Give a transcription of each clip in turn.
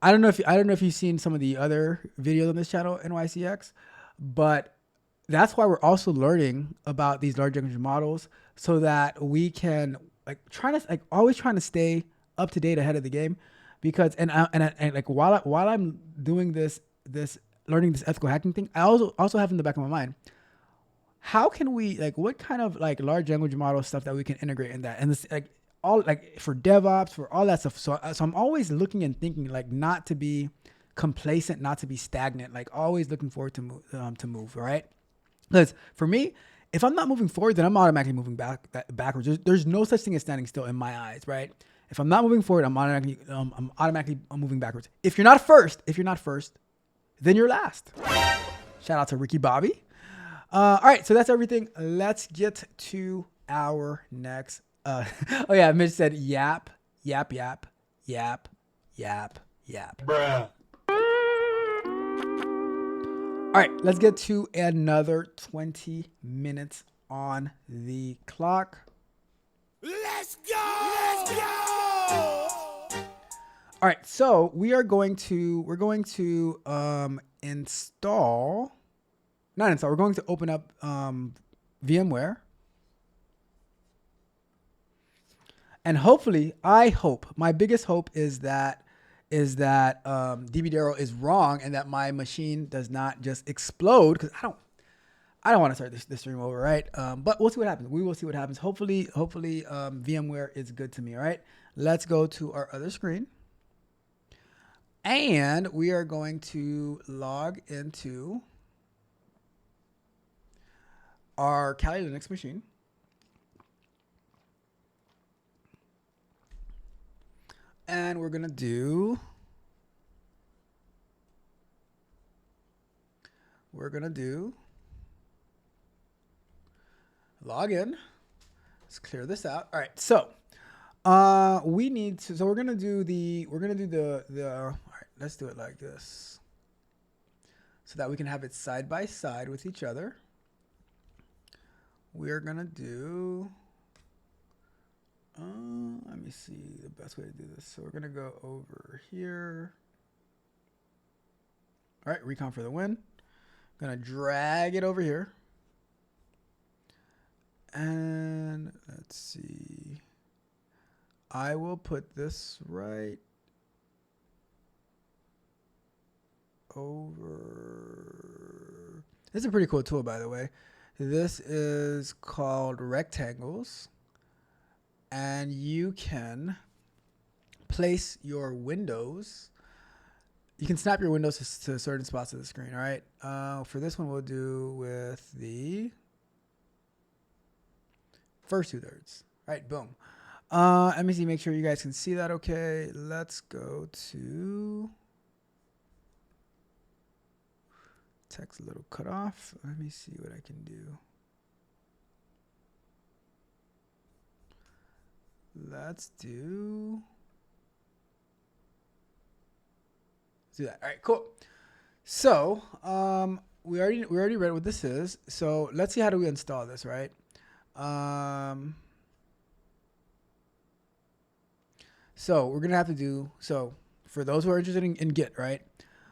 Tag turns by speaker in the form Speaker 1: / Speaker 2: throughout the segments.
Speaker 1: I don't know if you've seen some of the other videos on this channel, NYCX, but that's why we're also learning about these large language models so that we can always trying to stay up to date ahead of the game, because and like while I'm doing this learning this ethical hacking thing, I also have in the back of my mind, how can we, like, what kind of like large language model stuff that we can integrate in that, and this like all like for DevOps, for all that stuff. So I'm always looking and thinking, like, not to be complacent, not to be stagnant, like always looking forward to move, right? Because for me, if I'm not moving forward, then I'm automatically moving backwards. There's no such thing as standing still in my eyes, right? If I'm not moving forward, I'm automatically moving backwards. If you're not first, then you're last. Shout out to Ricky Bobby. All right, so that's everything. Let's get to our next. Oh yeah, Mitch said yap, yap, yap, yap, yap, yap. Bruh. All right, let's get to another 20 minutes on the clock. Let's go! Let's go! All right, so we're going to we're going to open up VMware. And hopefully, my biggest hope is that DB Darrow is wrong and that my machine does not just explode, because I don't want to start this stream over, right? But we'll see what happens. We will see what happens. Hopefully, VMware is good to me. All right, let's go to our other screen, and we are going to log into our Kali Linux machine. And we're gonna do login. Let's clear this out. All right, so we need to. So we're gonna do the. All right, let's do it like this, so that we can have it side by side with each other. We're gonna do. Let me see the best way to do this. So we're gonna go over here. All right, recon for the win. I'm gonna drag it over here. And let's see. I will put this right over. This is a pretty cool tool, by the way. This is called rectangles. And you can place your windows. You can snap your windows to certain spots of the screen. All right. For this one, we'll do with the first 2/3. All right. Boom. Let me see. Make sure you guys can see that. Okay. Let's go to text a little cut off. Let me see what I can do. Let's do that. All right, cool. So we already read what this is. So let's see, how do we install this, right? So we're gonna have to do, so for those who are interested in Git, right?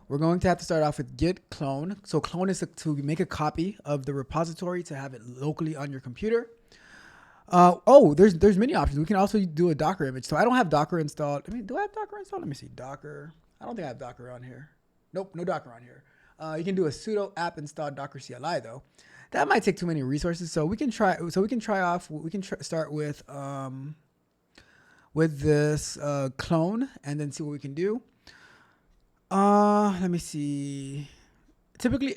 Speaker 1: We're going to have to start off with git clone. So clone is to make a copy of the repository to have it locally on your computer. There's many options. We can also do a Docker image. So I don't have Docker installed. I mean, do I have Docker installed? Let me see. Docker. I don't think I have Docker on here. Nope, no Docker on here. You can do a sudo app install Docker CLI though. That might take too many resources. So we can try. So we can start with this clone and then see what we can do. Let me see.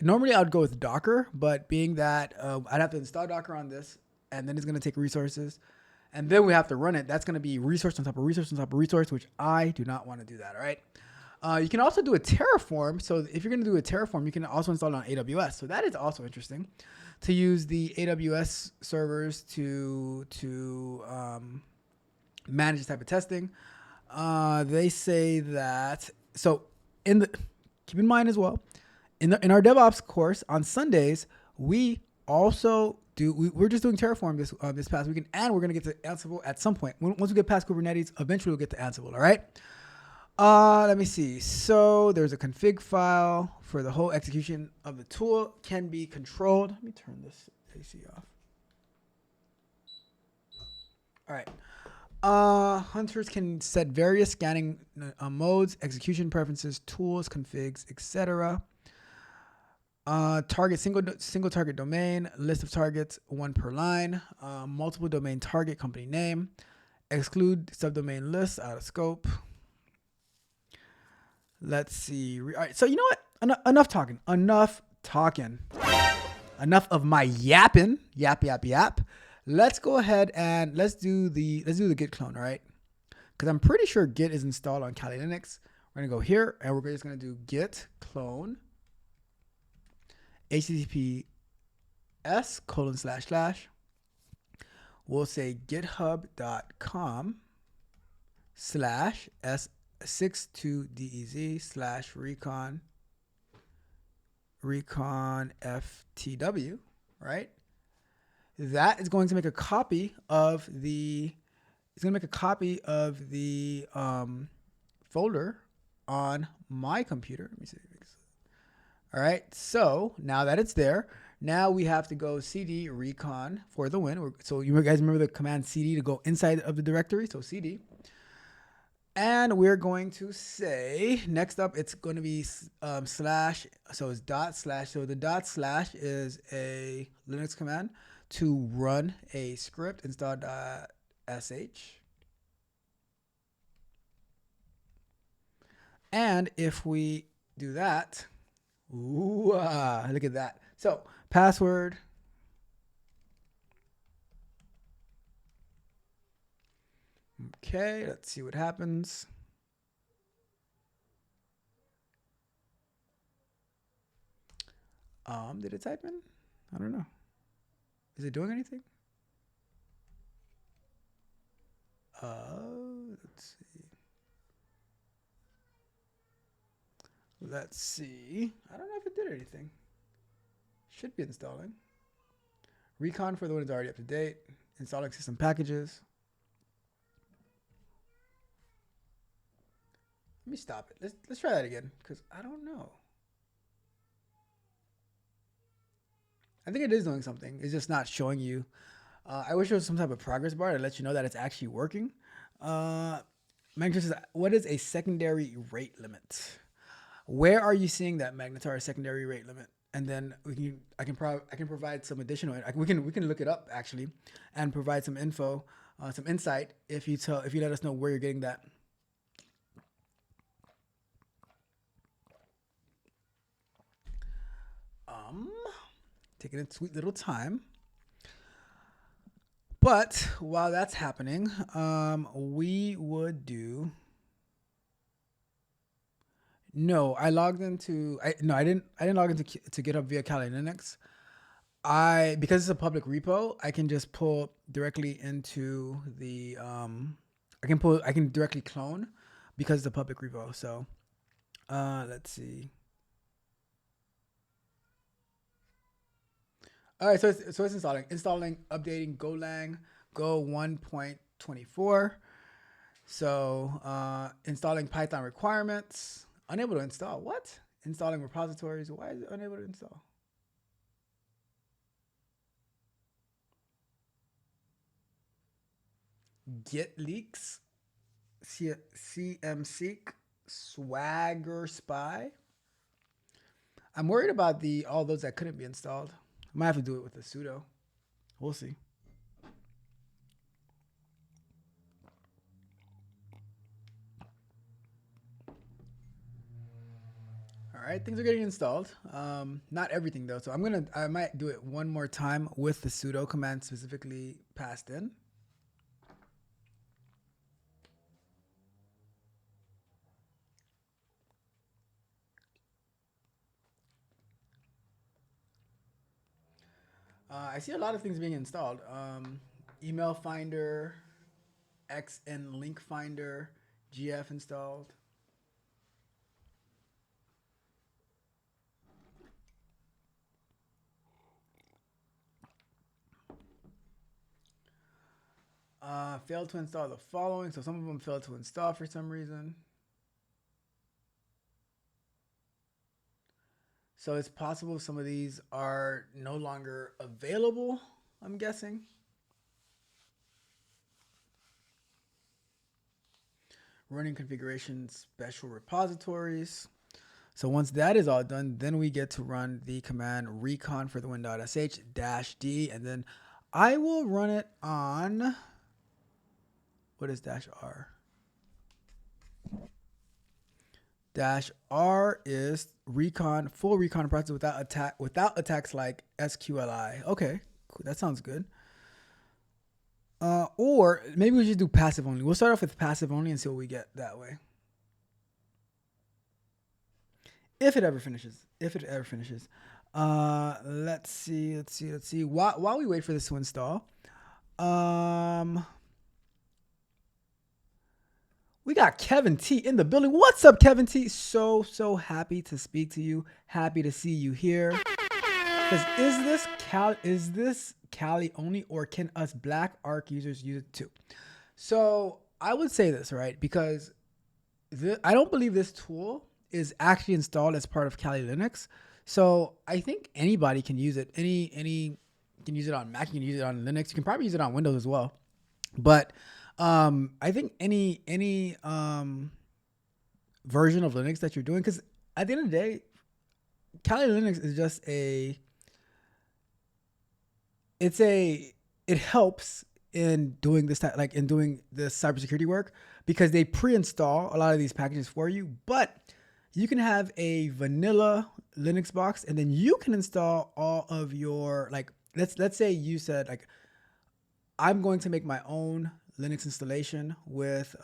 Speaker 1: Normally I'd go with Docker, but being that I'd have to install Docker on this, and then it's going to take resources, and then we have to run it. That's going to be resource on top of resource on top of resource, which I do not want to do that. All right. You can also do a Terraform. So if you're going to do a Terraform, you can also install it on AWS. So that is also interesting, to use the AWS servers to manage this type of testing. They say that, so keep in mind as well, in our DevOps course on Sundays, we also we're just doing Terraform this past weekend, and we're going to get to Ansible at some point. Once we get past Kubernetes, eventually we'll get to Ansible. All right. Let me see. So there's a config file for the whole execution of the tool can be controlled. Let me turn this AC off. All right. Hunters can set various scanning modes, execution preferences, tools, configs, etc. Target single target domain, list of targets, one per line, multiple domain target, company name, exclude subdomain lists out of scope. Let's see. All right. So you know what? Enough talking. Enough talking. Enough of my yapping. Yap yap yap. Let's go ahead and let's do the git clone. All right. Because I'm pretty sure git is installed on Kali Linux. We're gonna go here and we're just gonna do git clone https:// we'll say github.com/s62dez/recon FTW, right? That is going to make a copy of the folder on my computer. Let me see. All right, so now that it's there, now we have to go cd recon for the win. So you guys remember the command cd to go inside of the directory, so cd. And we're going to say, next up, it's going to be slash, so it's dot slash. So the dot slash is a Linux command to run a script, install.sh. And if we do that, ooh, look at that. So password. Okay, let's see what happens. Did it type in? I don't know. Is it doing anything? Let's see. Let's see. I don't know if it did anything. Should be installing. Recon for the one is already up to date. Installing system packages. Let me stop it. Let's try that again because I don't know. I think it is doing something. It's just not showing you. I wish there was some type of progress bar to let you know that it's actually working. Magnetar says, what is a secondary rate limit? Where are you seeing that, Magnetar, secondary rate limit? And then I can provide some additional. We can look it up actually, and provide some info, some insight if you let us know where you're getting that. Taking a sweet little time. But while that's happening, we would do. No, I logged into. I didn't log into to GitHub via Kali Linux. Because it's a public repo, I can just pull directly into the. I can directly clone because it's a public repo. So, let's see. All right, so it's installing, updating Golang Go 1.24. So installing Python requirements. Unable to install. What? Installing repositories. Why is it unable to install? Git leaks. CMSeek. Swagger Spy. I'm worried about all those that couldn't be installed. I might have to do it with a sudo. We'll see. All right, things are getting installed. Not everything though, so I might do it one more time with the sudo command specifically passed in. I see a lot of things being installed. Email Finder, XN Link Finder, GF installed. Failed to install the following. So some of them failed to install for some reason. So it's possible some of these are no longer available, I'm guessing. Running configuration special repositories. So once that is all done, then we get to run the command recon for the win.sh -d, and then I will run it on, what is -r? -r is recon, full recon process without attacks like SQLI. Okay, cool. That sounds good. Or maybe we should do passive only. We'll start off with passive only and see what we get that way. If it ever finishes. If it ever finishes. Let's see. While we wait for this to install, we got Kevin T in the building. What's up, Kevin T? So happy to speak to you. Happy to see you here. Because is this Kali only, or can us Black Arc users use it too? So I would say this, right? Because I don't believe this tool is actually installed as part of Kali Linux. So I think anybody can use it. Any can use it on Mac, you can use it on Linux. You can probably use it on Windows as well. But I think any version of Linux that you're doing, because at the end of the day, Kali Linux is just it helps in doing this type, like in doing this cybersecurity work, because they pre-install a lot of these packages for you. But you can have a vanilla Linux box, and then you can install all of your, like, let's say you said, like, I'm going to make my own Linux installation with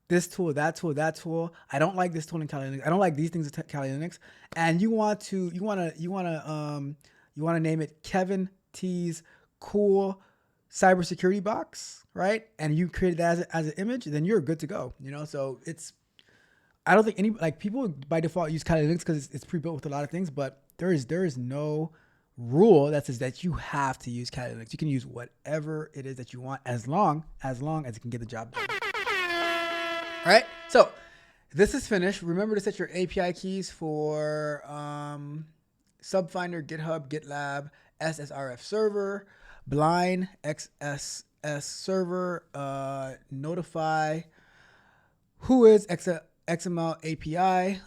Speaker 1: this tool, that tool. I don't like this tool in Kali Linux. I don't like these things in Kali Linux. And you want to name it Kevin T's cool cybersecurity box, right? And you created that as an image, then you're good to go. So I don't think any, like, people by default use Kali Linux because it's pre-built with a lot of things, but there is no rule that says that you have to use Kali Linux. You can use whatever it is that you want, as long as it can get the job done. All right, so this is finished. Remember to set your API keys for Subfinder, GitHub, GitLab, SSRF server, Blind, XSS server, Notify, who is XML API.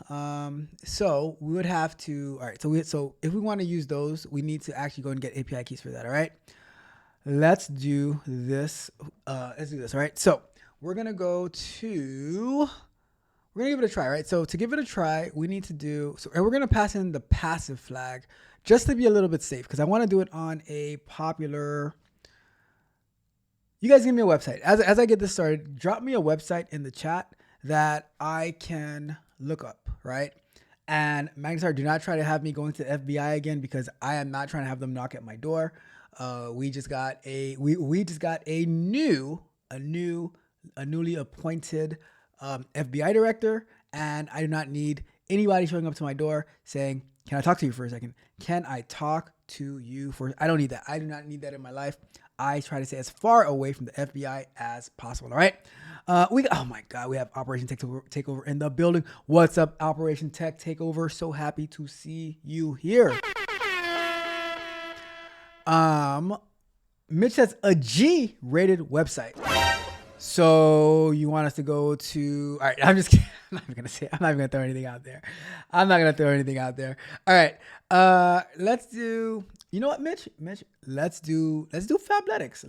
Speaker 1: So we would have to, all right, so if we want to use those, we need to actually go and get API keys for that. All right, let's do this. All right, so we're going to give it a try, right? So to give it a try, we need to and we're going to pass in the passive flag just to be a little bit safe, because I want to do it on a popular. You guys give me a website. As I get this started, drop me a website in the chat that I can look up, right? And Magnusar, do not try to have me going to the FBI again, because I am not trying to have them knock at my door. We just got a newly appointed FBI director, and I do not need anybody showing up to my door saying, "Can I talk to you for a second? Can I talk to you for?" I don't need that. I do not need that in my life. I try to stay as far away from the FBI as possible. All right. Oh my God, we have Operation Tech Takeover in the building. What's up, Operation Tech Takeover? So happy to see you here. Mitch says a G-rated website. So you want us to go to? All right, I'm just kidding. I'm not even gonna throw anything out there. All right. Let's do. You know what, Mitch? Let's do Fabletics.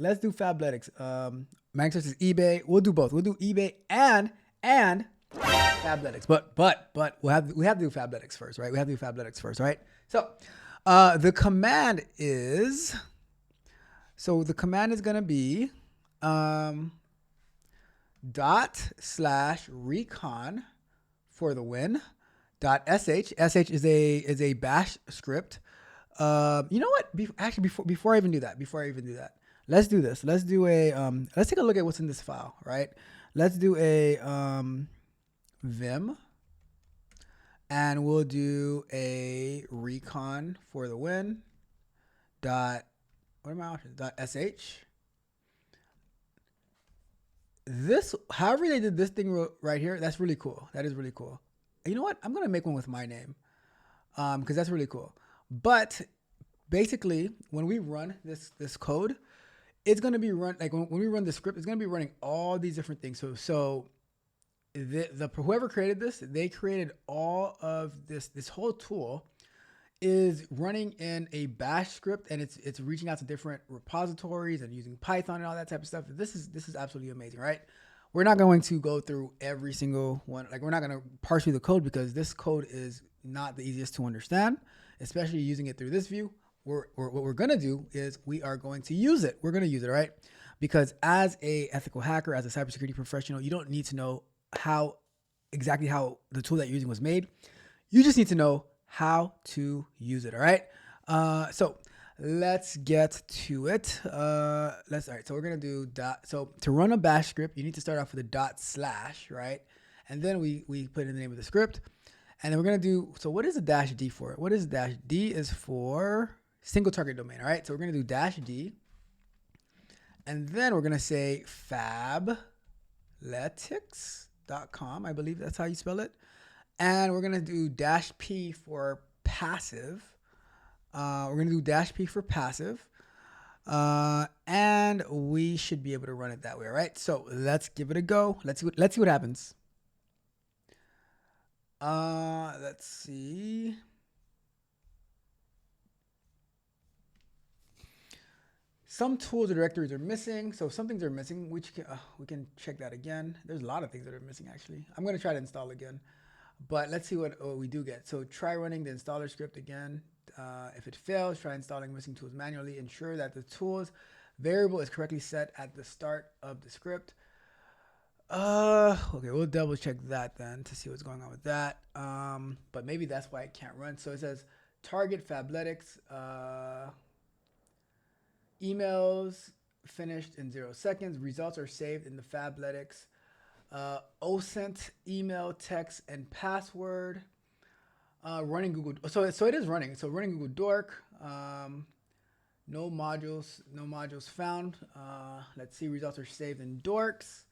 Speaker 1: Max says eBay. We'll do both. We'll do eBay and Fabletics. But we have to do Fabletics first, right? Right? So the command is gonna be /recon for the win .sh. sh is a bash script. You know what? Before I even do that, let's do this. Let's do let's take a look at what's in this file, right? Let's do a vim, and we'll do a recon for the win what are my options? .sh. This, however they did this thing right here, that's really cool. That is really cool. You know what? I'm gonna make one with my name. because that's really cool. But basically, when we run this code, it's gonna be run like when we run the script, it's gonna be running all these different things. So the whoever created this, they created all of this whole tool is running in a bash script, and it's reaching out to different repositories and using Python and all that type of stuff. This is absolutely amazing, right? We're not going to go through every single one. Like, we're not going to parse through the code because this code is not the easiest to understand, especially using it through this view. What we're going to do is we are going to use it. We're going to use it, right? Because as a ethical hacker, as a cybersecurity professional, you don't need to know exactly how the tool that you're using was made. You just need to know how to use it. All right. So let's get to it. All right. So we're going to do dot. So to run a bash script, you need to start off with a / right? And then we put in the name of the script. And then we're going to do, so what is a -d for? What is dash? D is for single target domain. All right. So we're going to do -d. And then we're going to say fabletics.com. I believe that's how you spell it. And we're going to do -p for passive. We're going to do -p for passive. And we should be able to run it that way. All right. So let's give it a go. Let's see what happens. Let's see. Some tools or directories are missing. So some things are missing, which we can check that again. There's a lot of things that are missing, actually. I'm going to try to install again. But let's see what we do get. So try running the installer script again. If it fails, try installing missing tools manually. Ensure that the tools variable is correctly set at the start of the script. Okay, we'll double check that then to see what's going on with that. But maybe that's why it can't run. So it says target Fabletics. Emails finished in 0 seconds. Results are saved in the Fabletics. OSINT, email, text, and password. Running Google. So it is running. So running Google Dork. No modules found. Let's see. Results are saved in Dorks.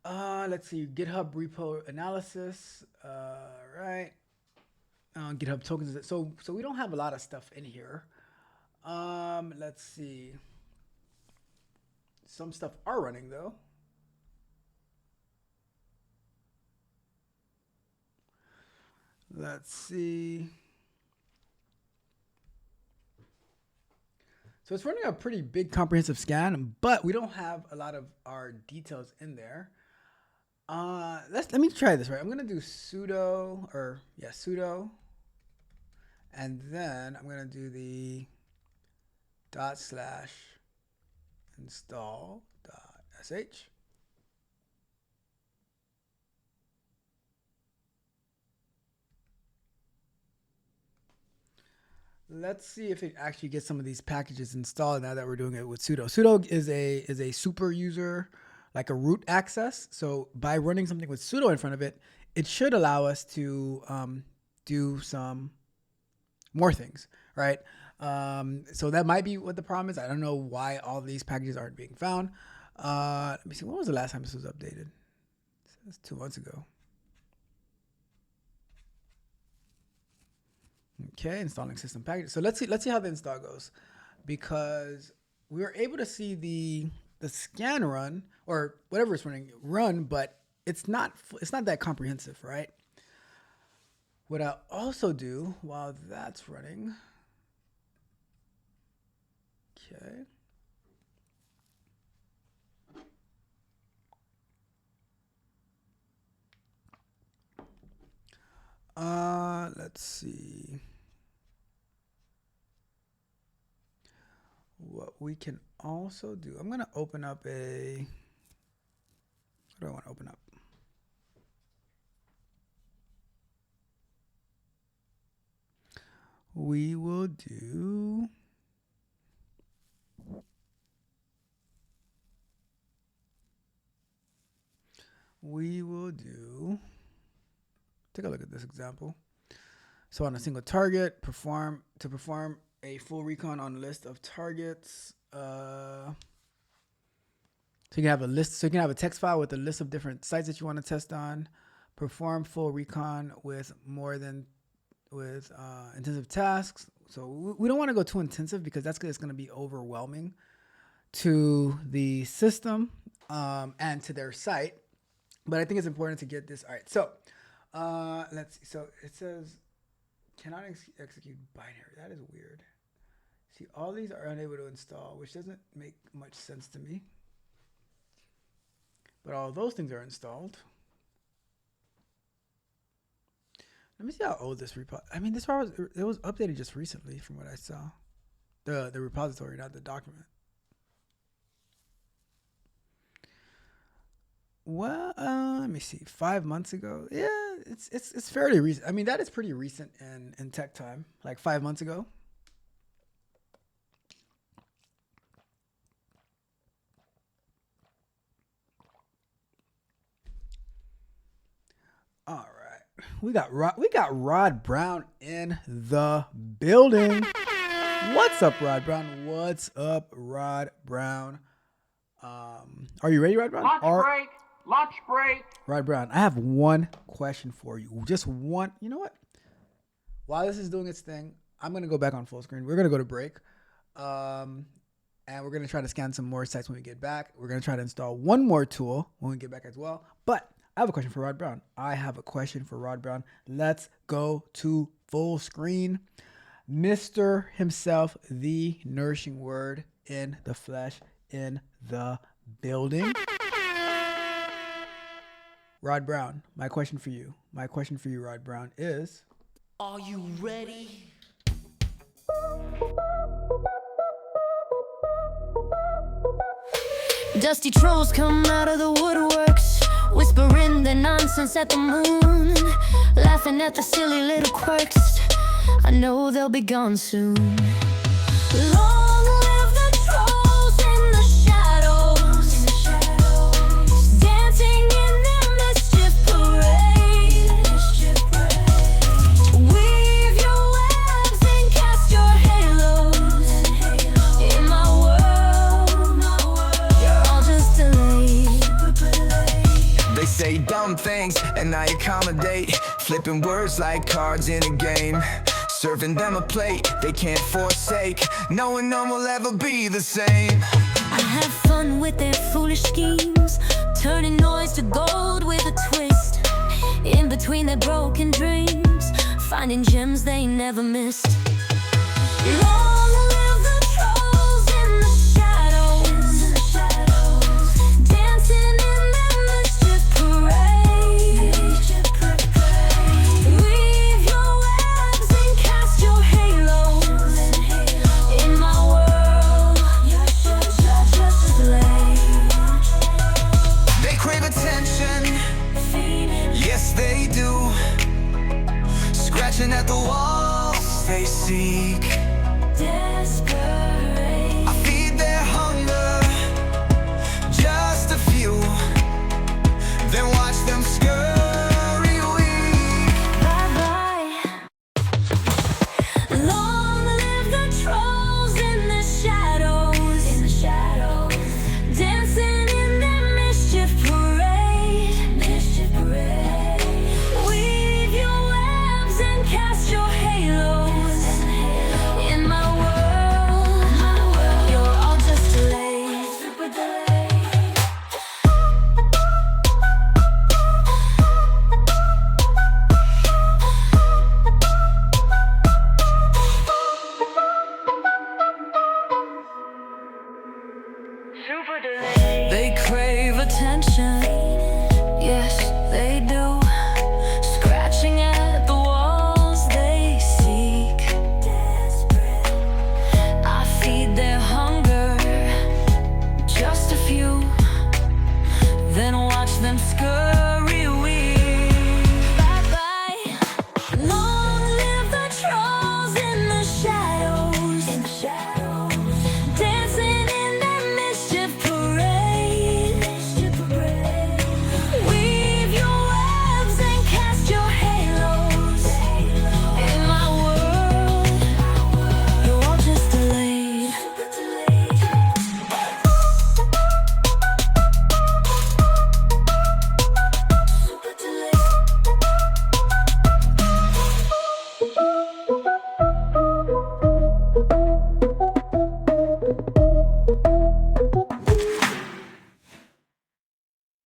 Speaker 1: Let's see. GitHub repo analysis. Right. GitHub tokens. So we don't have a lot of stuff in here. Let's see. Some stuff are running though. Let's see. So it's running a pretty big comprehensive scan, but we don't have a lot of our details in there. Let me try this, right? I'm gonna do sudo, and then I'm gonna do the /install.sh. Let's see if it actually gets some of these packages installed now that we're doing it with sudo. Sudo is a super user, like a root access. So by running something with sudo in front of it, it should allow us to do some more things, right? So that might be what the problem is. I don't know why all these packages aren't being found. Let me see. When was the last time this was updated? It's 2 months ago. Okay, installing system package. So let's see how the install goes, because we were able to see the scan run or whatever it's run, but it's not that comprehensive, right? What I'll also do while that's running, okay. Let's see. What we can also do, I'm going to open up what do I want to open up? We will do take a look at this example. So on a single target, perform a full recon on a list of targets. So you can have a list. So you can have a text file with a list of different sites that you want to test on. Perform full recon with more than with intensive tasks. So we don't want to go too intensive because it's going to be overwhelming to the system and to their site. But I think it's important to get this. All right, so let's see. So it says cannot execute binary. That is weird. See, all these are unable to install, which doesn't make much sense to me. But all those things are installed. Let me see how old this repo. I mean, it was updated just recently, from what I saw. The repository, not the document. Well, let me see. 5 months ago, yeah, it's fairly recent. I mean, that is pretty recent in tech time, like 5 months ago. All right, we got Rod Brown in the building. What's up, Rod Brown? What's up, Rod Brown? Are you ready, Rod Brown?
Speaker 2: Lunch break.
Speaker 1: Rod Brown, I have one question for you. Just one. You know what? While this is doing its thing, I'm going to go back on full screen. We're going to go to break. And we're going to try to scan some more sites when we get back. We're going to try to install one more tool when we get back as well. But I have a question for Rod Brown. Let's go to full screen. Mr. himself, the nourishing word in the flesh, in the building. Rod Brown, my question for you, Rod Brown, is...
Speaker 3: Are you ready? Dusty trolls come out of the woodworks, whispering their nonsense at the moon, laughing at the silly little quirks. I know they'll be gone soon. Long live the trolls in the shadows, dancing in their mischief parade. Weave your webs and cast your halos. In my world, you're all just delayed.
Speaker 4: They say dumb things and I accommodate, flipping words like cards in a game. Serving them a plate they can't forsake, knowing none will ever be the same.
Speaker 3: I have fun with their foolish schemes, turning noise to gold with a twist. In between their broken dreams, finding gems they never missed. Long live the trolls in the shadows, dancing in their mischief parade. Weave your webs and cast your halos. In my world, you're just delayed.
Speaker 4: They crave attention, yes they do, scratching at the walls they seek.
Speaker 3: Desperate.